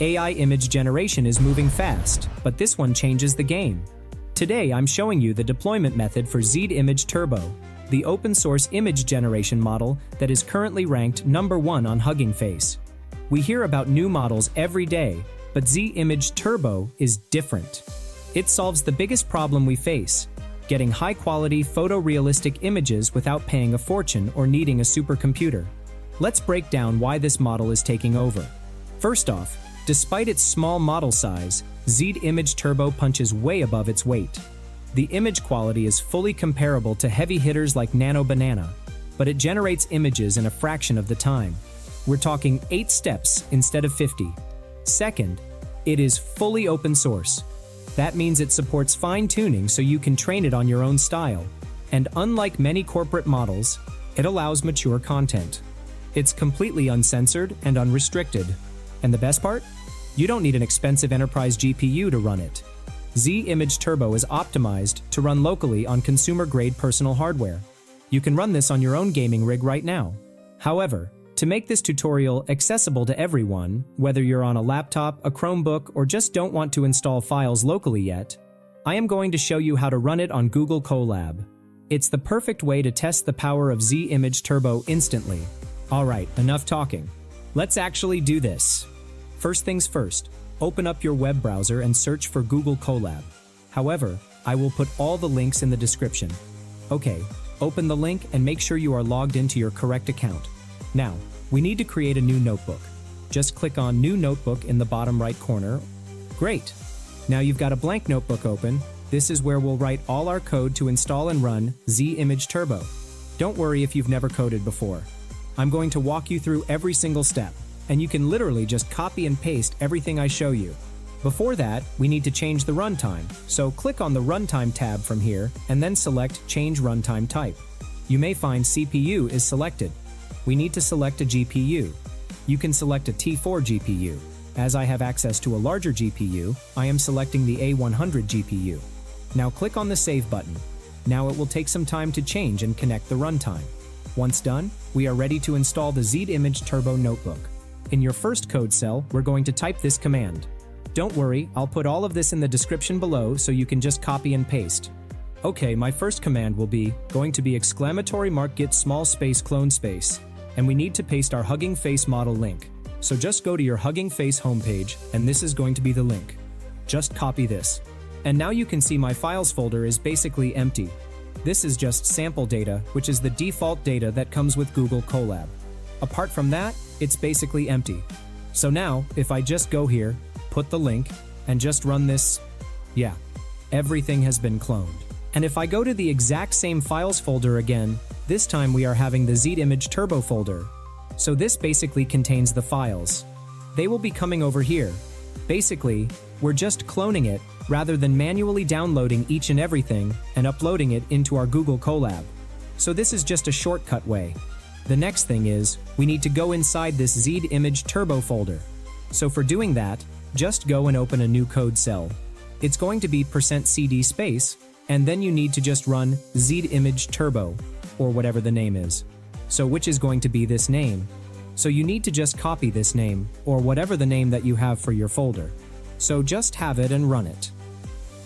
AI image generation is moving fast, but this one changes the game. Today I'm showing you the deployment method for Z Image Turbo, the open source image generation model that is currently ranked #1 on Hugging Face. We hear about new models every day, but Z Image Turbo is different. It solves the biggest problem we face, getting high-quality photorealistic images without paying a fortune or needing a supercomputer. Let's break down why this model is taking over. First off, despite its small model size, Z Image Turbo punches way above its weight. The image quality is fully comparable to heavy hitters like Nano Banana, but it generates images in a fraction of the time. We're talking 8 steps instead of 50. Second, it is fully open source. That means it supports fine-tuning so you can train it on your own style. And unlike many corporate models, it allows mature content. It's completely uncensored and unrestricted. And the best part? You don't need an expensive enterprise GPU to run it. Z Image Turbo is optimized to run locally on consumer-grade personal hardware. You can run this on your own gaming rig right now. However, to make this tutorial accessible to everyone, whether you're on a laptop, a Chromebook, or just don't want to install files locally yet, I am going to show you how to run it on Google Colab. It's the perfect way to test the power of Z Image Turbo instantly. Alright, enough talking. Let's actually do this. First things first, open up your web browser and search for Google Colab. However, I will put all the links in the description. Okay, open the link and make sure you are logged into your correct account. Now, we need to create a new notebook. Just click on New Notebook in the bottom right corner. Great! Now you've got a blank notebook open. This is where we'll write all our code to install and run Z Image Turbo. Don't worry if you've never coded before. I'm going to walk you through every single step, and you can literally just copy and paste everything I show you. Before that, we need to change the runtime, so click on the Runtime tab from here and then select Change Runtime Type. You may find CPU is selected. We need to select a GPU. You can select a T4 GPU. As I have access to a larger GPU, I am selecting the A100 GPU. Now click on the Save button. Now it will take some time to change and connect the runtime. Once done, we are ready to install the Z Image Turbo notebook. In your first code cell, we're going to type this command. Don't worry, I'll put all of this in the description below so you can just copy and paste. Okay, my first command will be going to be !git small space clone space. And we need to paste our Hugging Face model link. So just go to your Hugging Face homepage, and this is going to be the link. Just copy this. And now you can see my files folder is basically empty. This is just sample data, which is the default data that comes with Google Colab. Apart from that, it's basically empty. So now, if I just go here, put the link, and just run this, yeah, everything has been cloned. And if I go to the exact same files folder again, this time we are having the Z Image Turbo folder. So this basically contains the files. They will be coming over here. Basically, we're just cloning it rather than manually downloading each and everything and uploading it into our Google Colab. So this is just a shortcut way. The next thing is, we need to go inside this Z Image Turbo folder. So for doing that, just go and open a new code cell. It's going to be %cd space, and then you need to just run Z Image Turbo, or whatever the name is. So which is going to be this name. So you need to just copy this name, or whatever the name that you have for your folder. So just have it and run it.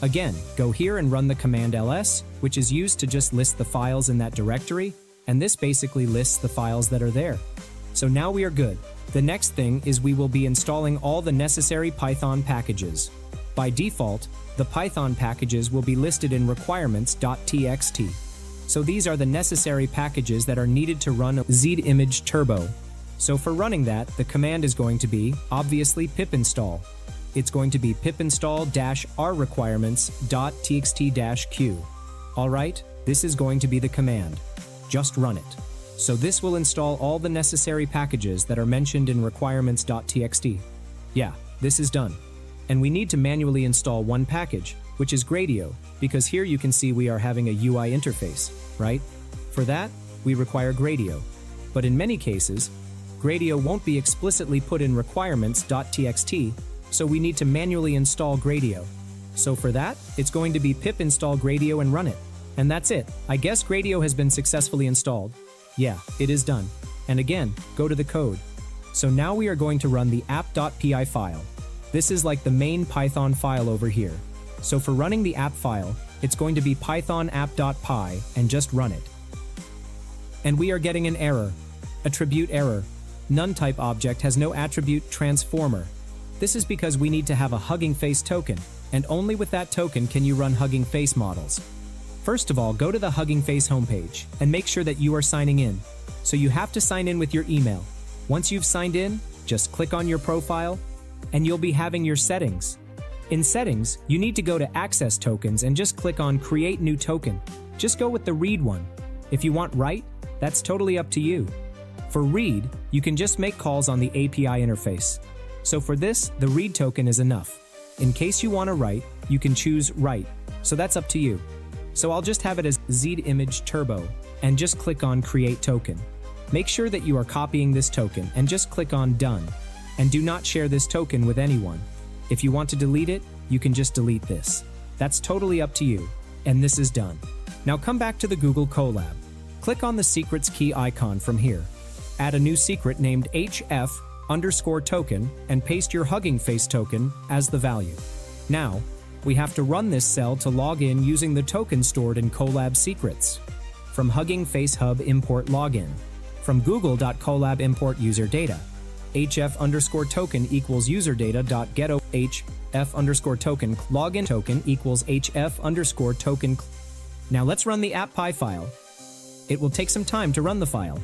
Again, go here and run the command ls, which is used to just list the files in that directory, and this basically lists the files that are there. So now we are good. The next thing is we will be installing all the necessary Python packages. By default, the Python packages will be listed in requirements.txt. So these are the necessary packages that are needed to run Z Image Turbo. So for running that, the command is going to be, obviously, pip install. It's going to be pip install-r requirements.txt-q. Alright, this is going to be the command. Just run it. So this will install all the necessary packages that are mentioned in requirements.txt. Yeah, this is done. And we need to manually install one package, which is Gradio, because here you can see we are having a UI interface, right? For that, we require Gradio. But in many cases, Gradio won't be explicitly put in requirements.txt, so we need to manually install Gradio. So for that, it's going to be pip install Gradio and run it. And that's it. I guess Gradio has been successfully installed. Yeah, it is done. And again, go to the code. So now we are going to run the app.py file. This is like the main Python file over here. So for running the app file, it's going to be python app.py and just run it. And we are getting an error. Attribute error. None type object has no attribute transformer. This is because we need to have a Hugging Face token, and only with that token can you run Hugging Face models. First of all, go to the Hugging Face homepage and make sure that you are signing in. So you have to sign in with your email. Once you've signed in, just click on your profile, and you'll be having your settings. In settings, you need to go to Access Tokens and just click on Create New Token. Just go with the read one. If you want write, that's totally up to you. For read, you can just make calls on the API interface. So for this, the read token is enough. In case you want to write, you can choose write, so that's up to you. So I'll just have it as ZImage Turbo, and just click on Create Token. Make sure that you are copying this token and just click on Done. And do not share this token with anyone. If you want to delete it, you can just delete this. That's totally up to you. And this is done. Now come back to the Google Colab. Click on the secrets key icon from here. Add a new secret named HF_token and paste your Hugging Face token as the value. Now, we have to run this cell to log in using the token stored in Colab secrets. From Hugging Face Hub import login. From google.colab import user data. HF_token equals user data.get HF_token login token equals HF_token. Now let's run the app.py file. It will take some time to run the file.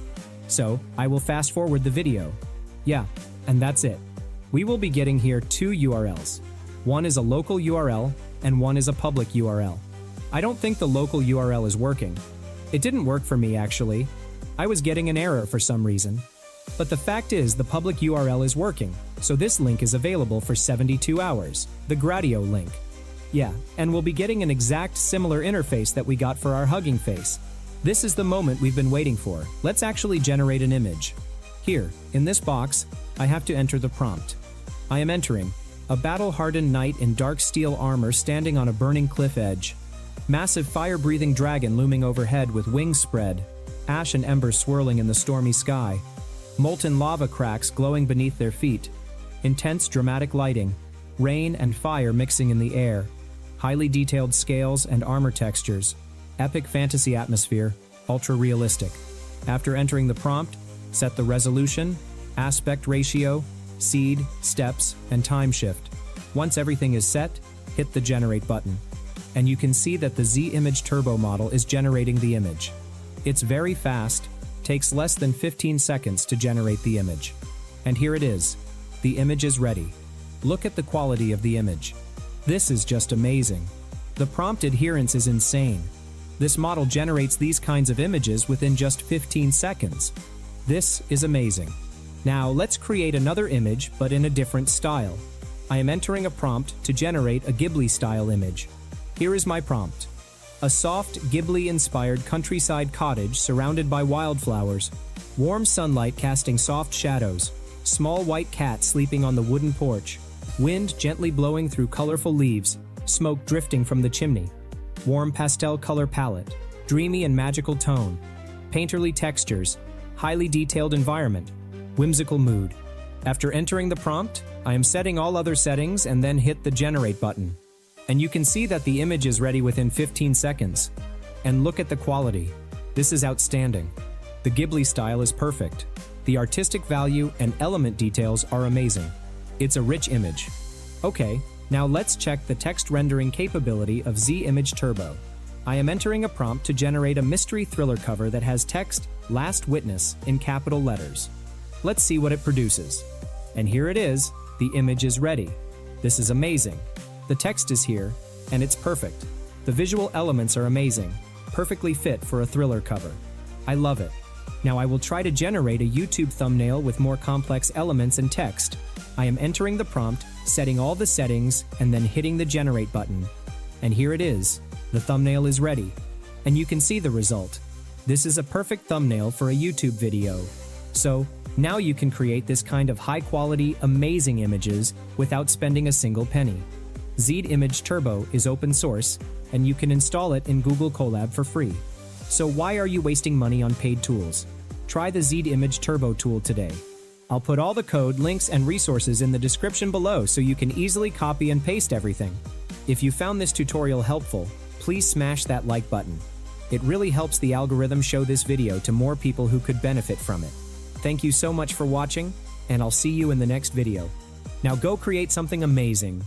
So I will fast forward the video. Yeah, and that's it. We will be getting here two URLs. One is a local URL and one is a public URL. I don't think the local URL is working. It didn't work for me actually. I was getting an error for some reason. But the fact is the public URL is working, so this link is available for 72 hours, the Gradio link. Yeah, and we'll be getting an exact similar interface that we got for our Hugging Face. This is the moment we've been waiting for. Let's actually generate an image. Here, in this box, I have to enter the prompt. I am entering a battle-hardened knight in dark steel armor standing on a burning cliff edge. Massive fire-breathing dragon looming overhead with wings spread. Ash and embers swirling in the stormy sky. Molten lava cracks glowing beneath their feet. Intense dramatic lighting. Rain and fire mixing in the air. Highly detailed scales and armor textures. Epic fantasy atmosphere. Ultra-realistic. After entering the prompt, set the resolution, aspect ratio, seed, steps, and time shift. Once everything is set, hit the Generate button. And you can see that the ZImage Turbo model is generating the image. It's very fast, takes less than 15 seconds to generate the image. And here it is. The image is ready. Look at the quality of the image. This is just amazing. The prompt adherence is insane. This model generates these kinds of images within just 15 seconds. This is amazing. Now let's create another image but in a different style. I am entering a prompt to generate a Ghibli-style image. Here is my prompt. A soft, Ghibli-inspired countryside cottage surrounded by wildflowers. Warm sunlight casting soft shadows. Small white cat sleeping on the wooden porch. Wind gently blowing through colorful leaves. Smoke drifting from the chimney. Warm pastel color palette. Dreamy and magical tone. Painterly textures. Highly detailed environment. Whimsical mood. After entering the prompt, I am setting all other settings and then hit the Generate button. And you can see that the image is ready within 15 seconds. And look at the quality. This is outstanding. The Ghibli style is perfect. The artistic value and element details are amazing. It's a rich image. Okay, now let's check the text rendering capability of ZImage Turbo. I am entering a prompt to generate a mystery thriller cover that has text, Last Witness, in capital letters. Let's see what it produces. And here it is. The image is ready. This is amazing. The text is here, and it's perfect. The visual elements are amazing, perfectly fit for a thriller cover. I love it. Now I will try to generate a YouTube thumbnail with more complex elements and text. I am entering the prompt, setting all the settings, and then hitting the Generate button. And here it is. The thumbnail is ready. And you can see the result. This is a perfect thumbnail for a YouTube video. So, now you can create this kind of high-quality, amazing images without spending a single penny. ZImage Turbo is open source, and you can install it in Google Colab for free. So why are you wasting money on paid tools? Try the ZImage Turbo tool today. I'll put all the code, links, and resources in the description below so you can easily copy and paste everything. If you found this tutorial helpful, please smash that like button. It really helps the algorithm show this video to more people who could benefit from it. Thank you so much for watching, and I'll see you in the next video. Now go create something amazing.